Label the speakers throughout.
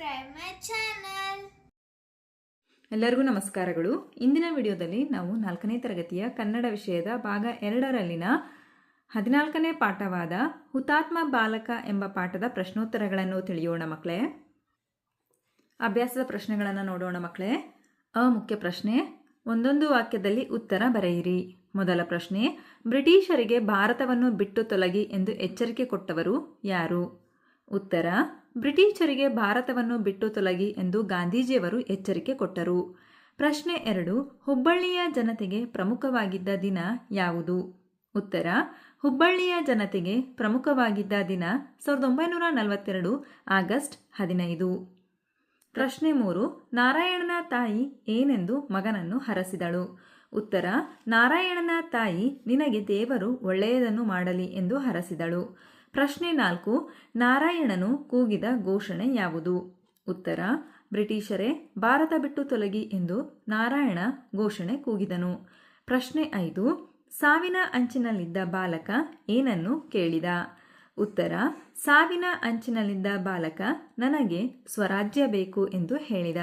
Speaker 1: subscribe my channel.
Speaker 2: ಎಲ್ಲರಿಗೂ ನಮಸ್ಕಾರಗಳು. ಇಂದಿನ ವಿಡಿಯೋದಲ್ಲಿ ನಾವು 4ನೇ ತರಗತಿಯ ಕನ್ನಡ ವಿಷಯದ ಭಾಗ 2ರಲ್ಲಿನ 14ನೇ ಪಾಠವಾದ ಹುತಾತ್ಮ ಬಾಲಕ ಎಂಬ ಪಾಠದ ಪ್ರಶ್ನೋತ್ತರಗಳನ್ನು ತಿಳಿಯೋಣ ಮಕ್ಕಳೇ. ಅಭ್ಯಾಸದ ಪ್ರಶ್ನೆಗಳನ್ನು ನೋಡೋಣ ಮಕ್ಕಳೇ. ಮುಖ್ಯ ಪ್ರಶ್ನೆ, ಒಂದೊಂದು ವಾಕ್ಯದಲ್ಲಿ ಉತ್ತರ ಬರೆಯಿರಿ. ಮೊದಲ ಪ್ರಶ್ನೆ, ಬ್ರಿಟಿಷರಿಗೆ ಭಾರತವನ್ನು ಬಿಟ್ಟು ತೊಲಗಿ ಎಂದು ಎಚ್ಚರಿಕೆ ಕೊಟ್ಟವರು ಯಾರು? ಉತ್ತರ, ಬ್ರಿಟಿಷರಿಗೆ ಭಾರತವನ್ನು ಬಿಟ್ಟು ತೊಲಗಿ ಎಂದು ಗಾಂಧೀಜಿಯವರು ಎಚ್ಚರಿಕೆ ಕೊಟ್ಟರು. ಪ್ರಶ್ನೆ 2, ಹುಬ್ಬಳ್ಳಿಯ ಜನತೆಗೆ ಪ್ರಮುಖವಾಗಿದ್ದ ದಿನ ಯಾವುದು? ಉತ್ತರ, ಹುಬ್ಬಳ್ಳಿಯ ಜನತೆಗೆ ಪ್ರಮುಖವಾಗಿದ್ದ ದಿನ 1942 ಆಗಸ್ಟ್ 15. ಪ್ರಶ್ನೆ 3, ನಾರಾಯಣನ ತಾಯಿ ಏನೆಂದು ಮಗನನ್ನು ಹರಸಿದಳು? ಉತ್ತರ, ನಾರಾಯಣನ ತಾಯಿ ನಿನಗೆ ದೇವರು ಒಳ್ಳೆಯದನ್ನು ಮಾಡಲಿ ಎಂದು ಹರಸಿದಳು. ಪ್ರಶ್ನೆ 4, ನಾರಾಯಣನು ಕೂಗಿದ ಘೋಷಣೆ ಯಾವುದು? ಉತ್ತರ, ಬ್ರಿಟಿಷರೇ ಭಾರತ ಬಿಟ್ಟು ತೊಲಗಿ ಎಂದು ನಾರಾಯಣ ಘೋಷಣೆ ಕೂಗಿದನು. ಪ್ರಶ್ನೆ 5, ಸಾವಿನ ಅಂಚಿನಲ್ಲಿದ್ದ ಬಾಲಕ ಏನನ್ನು ಕೇಳಿದ? ಉತ್ತರ, ಸಾವಿನ ಅಂಚಿನಲ್ಲಿದ್ದ ಬಾಲಕ ನನಗೆ ಸ್ವರಾಜ್ಯ ಬೇಕು ಎಂದು ಹೇಳಿದ.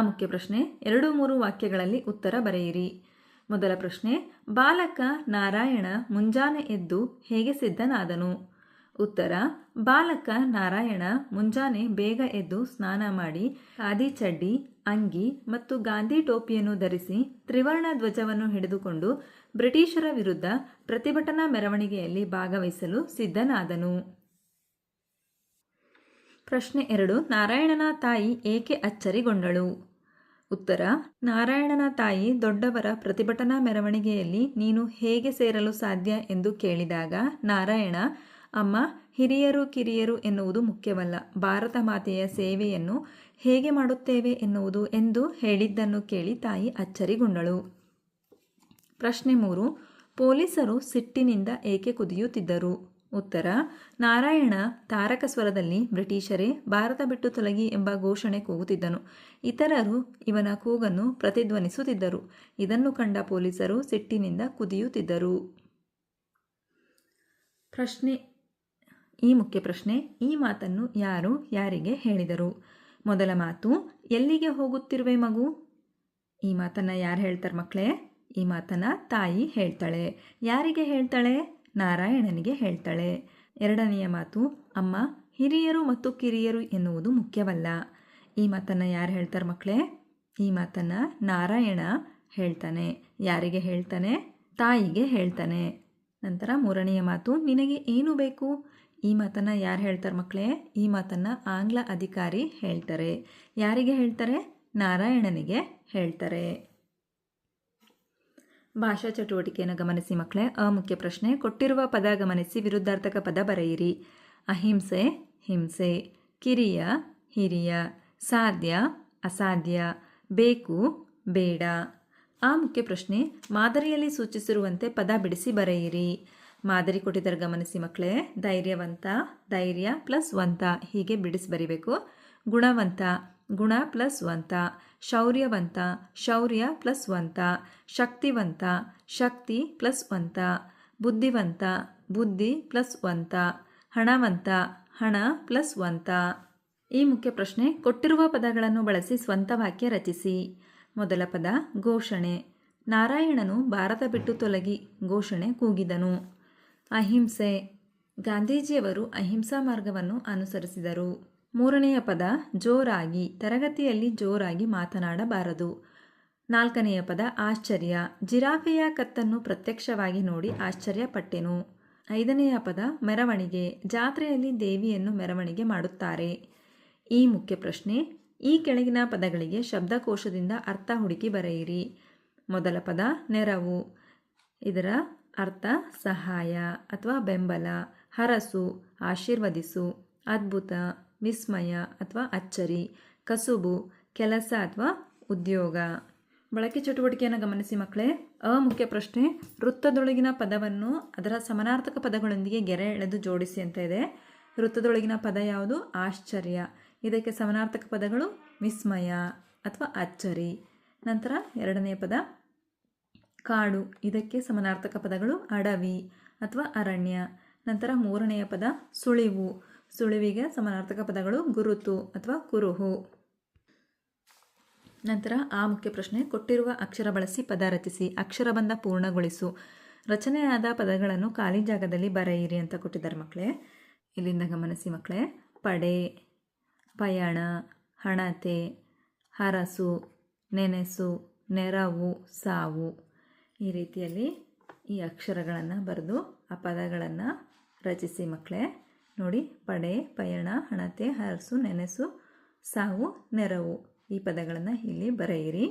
Speaker 2: ಮುಖ್ಯ ಪ್ರಶ್ನೆ, 2-3 ವಾಕ್ಯಗಳಲ್ಲಿ ಉತ್ತರ ಬರೆಯಿರಿ. ಮೊದಲ ಪ್ರಶ್ನೆ, ಬಾಲಕ ನಾರಾಯಣ ಮುಂಜಾನೆ ಎದ್ದು ಹೇಗೆ ಸಿದ್ಧನಾದನು? ಉತ್ತರ, ಬಾಲಕ ನಾರಾಯಣ ಮುಂಜಾನೆ ಬೇಗ ಎದ್ದು ಸ್ನಾನ ಮಾಡಿ ಖಾದಿ ಚಡ್ಡಿ, ಅಂಗಿ ಮತ್ತು ಗಾಂಧಿ ಟೋಪಿಯನ್ನು ಧರಿಸಿ ತ್ರಿವರ್ಣ ಧ್ವಜವನ್ನು ಹಿಡಿದುಕೊಂಡು ಬ್ರಿಟಿಷರ ವಿರುದ್ಧ ಪ್ರತಿಭಟನಾ ಮೆರವಣಿಗೆಯಲ್ಲಿ ಭಾಗವಹಿಸಲು ಸಿದ್ಧನಾದನು. ಪ್ರಶ್ನೆ 2, ನಾರಾಯಣನ ತಾಯಿ ಏಕೆ ಅಚ್ಚರಿಗೊಂಡಳು? ಉತ್ತರ, ನಾರಾಯಣನ ತಾಯಿ ದೊಡ್ಡವರ ಪ್ರತಿಭಟನಾ ಮೆರವಣಿಗೆಯಲ್ಲಿ ನೀನು ಹೇಗೆ ಸೇರಲು ಸಾಧ್ಯ ಎಂದು ಕೇಳಿದಾಗ ನಾರಾಯಣ, ಅಮ್ಮ, ಹಿರಿಯರು ಕಿರಿಯರು ಎನ್ನುವುದು ಮುಖ್ಯವಲ್ಲ, ಭಾರತ ಮಾತೆಯ ಸೇವೆಯನ್ನು ಹೇಗೆ ಮಾಡುತ್ತೇವೆ ಎನ್ನುವುದು ಎಂದು ಹೇಳಿದ್ದನ್ನು ಕೇಳಿ ತಾಯಿ ಅಚ್ಚರಿಗೊಂಡಳು. ಪ್ರಶ್ನೆ 3, ಪೊಲೀಸರು ಸಿಟ್ಟಿನಿಂದ ಏಕೆ ಕುದಿಯುತ್ತಿದ್ದರು? ಉತ್ತರ, ನಾರಾಯಣ ತಾರಕ ಸ್ವರದಲ್ಲಿ ಬ್ರಿಟಿಷರೇ ಭಾರತ ಬಿಟ್ಟು ತೊಲಗಿ ಎಂಬ ಘೋಷಣೆ ಕೂಗುತ್ತಿದ್ದನು. ಇತರರು ಇವನ ಕೂಗನ್ನು ಪ್ರತಿಧ್ವನಿಸುತ್ತಿದ್ದರು. ಇದನ್ನು ಕಂಡ ಪೊಲೀಸರು ಸಿಟ್ಟಿನಿಂದ ಕುದಿಯುತ್ತಿದ್ದರು. ಪ್ರಶ್ನೆ ಮುಖ್ಯ ಪ್ರಶ್ನೆ, ಈ ಮಾತನ್ನು ಯಾರು ಯಾರಿಗೆ ಹೇಳಿದರು? ಮೊದಲ ಮಾತು, ಎಲ್ಲಿಗೆ ಹೋಗುತ್ತಿರುವೆ ಮಗು? ಈ ಮಾತನ್ನು ಯಾರು ಹೇಳ್ತಾರೆ ಮಕ್ಕಳೇ? ಈ ಮಾತನ್ನು ತಾಯಿ ಹೇಳ್ತಾಳೆ. ಯಾರಿಗೆ ಹೇಳ್ತಾಳೆ? ನಾರಾಯಣನಿಗೆ ಹೇಳ್ತಾಳೆ. ಎರಡನೆಯ ಮಾತು, ಅಮ್ಮ, ಹಿರಿಯರು ಮತ್ತು ಕಿರಿಯರು ಎನ್ನುವುದು ಮುಖ್ಯವಲ್ಲ. ಈ ಮಾತನ್ನು ಯಾರು ಹೇಳ್ತಾರೆ ಮಕ್ಕಳೇ? ಈ ಮಾತನ್ನು ನಾರಾಯಣ ಹೇಳ್ತಾನೆ. ಯಾರಿಗೆ ಹೇಳ್ತಾನೆ? ತಾಯಿಗೆ ಹೇಳ್ತಾನೆ. ನಂತರ ಮೂರನೆಯ ಮಾತು, ನಿನಗೆ ಏನು ಬೇಕು? ಈ ಮಾತನ್ನು ಯಾರು ಹೇಳ್ತಾರೆ ಮಕ್ಕಳೇ? ಈ ಮಾತನ್ನು ಆಂಗ್ಲ ಅಧಿಕಾರಿ ಹೇಳ್ತಾರೆ. ಯಾರಿಗೆ ಹೇಳ್ತಾರೆ? ನಾರಾಯಣನಿಗೆ ಹೇಳ್ತಾರೆ. ಭಾಷಾ ಚಟುವಟಿಕೆಯನ್ನು ಗಮನಿಸಿ ಮಕ್ಕಳೇ. ಮುಖ್ಯ ಪ್ರಶ್ನೆ, ಕೊಟ್ಟಿರುವ ಪದ ಗಮನಿಸಿ ವಿರುದ್ಧಾರ್ಥಕ ಪದ ಬರೆಯಿರಿ. ಅಹಿಂಸೆ, ಹಿಂಸೆ. ಕಿರಿಯ, ಹಿರಿಯ. ಸಾಧ್ಯ, ಅಸಾಧ್ಯ. ಬೇಕು, ಬೇಡ. ಮುಖ್ಯ ಪ್ರಶ್ನೆ, ಮಾದರಿಯಲ್ಲಿ ಸೂಚಿಸಿರುವಂತೆ ಪದ ಬಿಡಿಸಿ ಬರೆಯಿರಿ. ಮಾದರಿ ಕೊಟ್ಟಿದ್ದಾರೆ ಗಮನಿಸಿ ಮಕ್ಕಳೇ. ಧೈರ್ಯವಂತ, ಧೈರ್ಯ ಪ್ಲಸ್ ವಂತ, ಹೀಗೆ ಬಿಡಿಸಿ ಬರಿಬೇಕು. ಗುಣವಂತ, ಗುಣ ಪ್ಲಸ್ ವಂತ. ಶೌರ್ಯವಂತ, ಶೌರ್ಯ ಪ್ಲಸ್ ವಂತ. ಶಕ್ತಿವಂತ, ಶಕ್ತಿ ಪ್ಲಸ್ ವಂತ. ಬುದ್ಧಿವಂತ, ಬುದ್ಧಿ ಪ್ಲಸ್ ವಂತ. ಹಣವಂತ, ಹಣ ಪ್ಲಸ್ ವಂತ. ಈ ಮುಖ್ಯ ಪ್ರಶ್ನೆ, ಕೊಟ್ಟಿರುವ ಪದಗಳನ್ನು ಬಳಸಿ ಸ್ವಂತ ವಾಕ್ಯ ರಚಿಸಿ. ಮೊದಲ ಪದ ಘೋಷಣೆ. ನಾರಾಯಣನು ಭಾರತ ಬಿಟ್ಟು ತೊಲಗಿ ಘೋಷಣೆ ಕೂಗಿದನು. ಅಹಿಂಸೆ. ಗಾಂಧೀಜಿಯವರು ಅಹಿಂಸಾ ಮಾರ್ಗವನ್ನು ಅನುಸರಿಸಿದರು. ಮೂರನೆಯ ಪದ ಜೋರಾಗಿ. ತರಗತಿಯಲ್ಲಿ ಜೋರಾಗಿ ಮಾತನಾಡಬಾರದು. ನಾಲ್ಕನೆಯ ಪದ ಆಶ್ಚರ್ಯ. ಜಿರಾಫೆಯ ಕತ್ತನ್ನು ಪ್ರತ್ಯಕ್ಷವಾಗಿ ನೋಡಿ ಆಶ್ಚರ್ಯಪಟ್ಟೆನು. ಐದನೆಯ ಪದ ಮೆರವಣಿಗೆ. ಜಾತ್ರೆಯಲ್ಲಿ ದೇವಿಯನ್ನು ಮೆರವಣಿಗೆ ಮಾಡುತ್ತಾರೆ. ಈ ಮುಖ್ಯ ಪ್ರಶ್ನೆ, ಈ ಕೆಳಗಿನ ಪದಗಳಿಗೆ ಶಬ್ದಕೋಶದಿಂದ ಅರ್ಥ ಹುಡುಕಿ ಬರೆಯಿರಿ. ಮೊದಲ ಪದ ನೆರವು. ಇದರ ಅರ್ಥ ಸಹಾಯ ಅಥವಾ ಬೆಂಬಲ. ಹರಸು, ಆಶೀರ್ವದಿಸು. ಅದ್ಭುತ, ವಿಸ್ಮಯ ಅಥವಾ ಅಚ್ಚರಿ. ಕಸುಬು, ಕೆಲಸ ಅಥವಾ ಉದ್ಯೋಗ. ಬಳಕೆ ಚಟುವಟಿಕೆಯನ್ನು ಗಮನಿಸಿ ಮಕ್ಕಳೇ. ಮುಖ್ಯ ಪ್ರಶ್ನೆ, ವೃತ್ತದೊಳಗಿನ ಪದವನ್ನು ಅದರ ಸಮಾನಾರ್ಥಕ ಪದಗಳೊಂದಿಗೆ ಗೆರೆ ಎಳೆದು ಜೋಡಿಸಿ ಅಂತ ಇದೆ. ವೃತ್ತದೊಳಗಿನ ಪದ ಯಾವುದು? ಆಶ್ಚರ್ಯ. ಇದಕ್ಕೆ ಸಮಾನಾರ್ಥಕ ಪದಗಳು ವಿಸ್ಮಯ ಅಥವಾ ಅಚ್ಚರಿ. ನಂತರ ಎರಡನೆಯ ಪದ ಕಾಡು. ಇದಕ್ಕೆ ಸಮಾನಾರ್ಥಕ ಪದಗಳು ಅಡವಿ ಅಥವಾ ಅರಣ್ಯ. ನಂತರ ಮೂರನೆಯ ಪದ ಸುಳಿವು. ಸುಳಿವಿಗೆ ಸಮಾನಾರ್ಥಕ ಪದಗಳು ಗುರುತು ಅಥವಾ ಕುರುಹು. ನಂತರ ಆ ಮುಖ್ಯ ಪ್ರಶ್ನೆ, ಕೊಟ್ಟಿರುವ ಅಕ್ಷರ ಬಳಸಿ ಪದ ರಚಿಸಿ, ಅಕ್ಷರಬಂಧ ಪೂರ್ಣಗೊಳಿಸು, ರಚನೆಯಾದ ಪದಗಳನ್ನು ಖಾಲಿ ಜಾಗದಲ್ಲಿ ಬರೆಯಿರಿ ಅಂತ ಕೊಟ್ಟಿದ್ದಾರೆ ಮಕ್ಕಳೇ. ಇಲ್ಲಿಂದ ಗಮನಿಸಿ ಮಕ್ಕಳೇ. ಪಡೆ, ಪಯಣ, ಹಣತೆ, ಹರಸು, ನೆನೆಸು, ನೆರವು, ಸಾವು, ಈ ರೀತಿಯಲ್ಲಿ ಈ ಅಕ್ಷರಗಳನ್ನು ಬರೆದು ಆ ಪದಗಳನ್ನು ರಚಿಸಿ ಮಕ್ಕಳೇ. ನೋಡಿ, ಪಡೆ, ಪಯಣ, ಹಣತೆ, ಹರಸು, ನೆನೆಸು, ಸಾವು, ನೆರವು, ಈ ಪದಗಳನ್ನು ಇಲ್ಲಿ ಬರೆಯಿರಿ.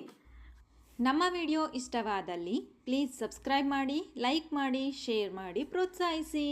Speaker 1: ನಮ್ಮ ವಿಡಿಯೋ ಇಷ್ಟವಾದಲ್ಲಿ ಪ್ಲೀಸ್ ಸಬ್ಸ್ಕ್ರೈಬ್ ಮಾಡಿ, ಲೈಕ್ ಮಾಡಿ, ಶೇರ್ ಮಾಡಿ, ಪ್ರೋತ್ಸಾಹಿಸಿ.